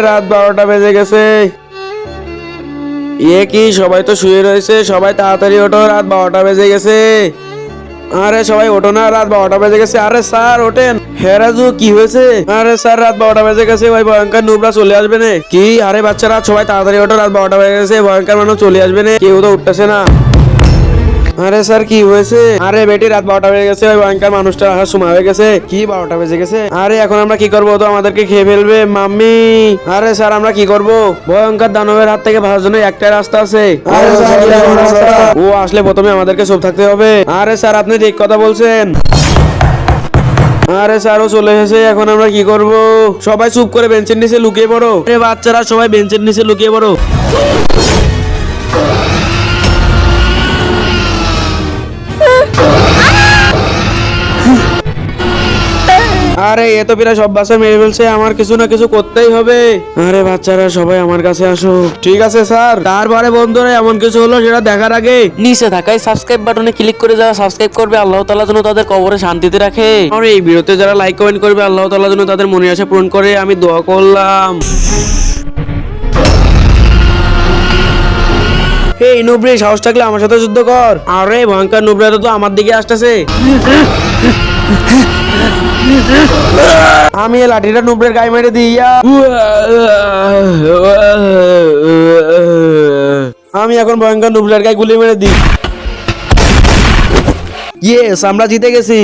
রাত 12টা বেজে গেছে। কি সবাই তো শুয়ে রয়েছে, সবাই তাড়াতাড়ি ওঠো, রাত 12টা বেজে গেছে। আরে সবাই ওঠো না, রাত 12টা বেজে গেছে। আরে স্যার ওঠেন। হ্যাঁ রাজু, কি হয়েছে? আরে স্যার রাত 12টা বেজে গেছে, ওই ভয়ঙ্কর নুবরা চলে আসবে না কি? আরে বাচ্চারা সবাই তাড়াতাড়ি ওঠো, রাত 12টা বেজে গেছে, ভয়ঙ্কর মানুষ চলে আসবে না, কেউ তো উঠতেছে না। আরে স্যার কি হয়েছে? আরে বেটি রাত 12টা বেজে গেছে, ওই ভয়ঙ্কর মানুষটা আসার সময় হয়ে গেছে। কি 12টা বেজে গেছে? আরে এখন আমরা কি করবো? তো আমাদেরকে খেয়ে ফেলবে মাম্মি। আরে স্যার আমরা কি করব? ভয়ঙ্কর দানবের হাত থেকে বাঁচার জন্য একটাই রাস্তা আছে। আরে স্যার, কি এমন রাস্তা? ও আসলে প্রথমে আমাদেরকে চুপ থাকতে হবে। আরে স্যার আপনি ঠিক কথা বলছেন। আরে স্যার ও চলে এসেছে, এখন আমরা কি করব? সবাই চুপ করে বেঞ্চের নিচে লুকিয়ে পড়ো। আরে বাচ্চারা সবাই বেঞ্চের নিচে লুকিয়ে পড়ো। আরে এ তো প্রায় সব বাচ্চা মেরে ফেলছে, আমার কিছু না কিছু করতেই হবে। আরে বাচ্চারা সবাই আমার কাছে আসো। ঠিক আছে স্যার। তারপরে বন্ধুরা এমন কিছু হলো সেটা দেখার আগে নিচে থাকা সাবস্ক্রাইব বাটনে ক্লিক করে যারা সাবস্ক্রাইব করবে, আল্লাহ তাআলা যেন তাদের কবরে শান্তিতে রাখে। আর এই ভিডিওতে যারা লাইক কমেন্ট করবে, আল্লাহ তাআলা যেন তাদের মনের আশা পূরণ করে, আমি দোয়া করলাম। এই নুবরে, সাহস থাকলে আমার সাথে যুদ্ধ কর। আরে ভয়ঙ্কর নুবরা তো আমার দিকে আসতেছে। আমি এই লাঠিটা নুবরের গায়ে মেরে দিয়া। আমি এখন ভয়ঙ্কর নুবরের গায়ে গুলি মেরে দিই। ইয়েস, আমরা জিতে গেছি।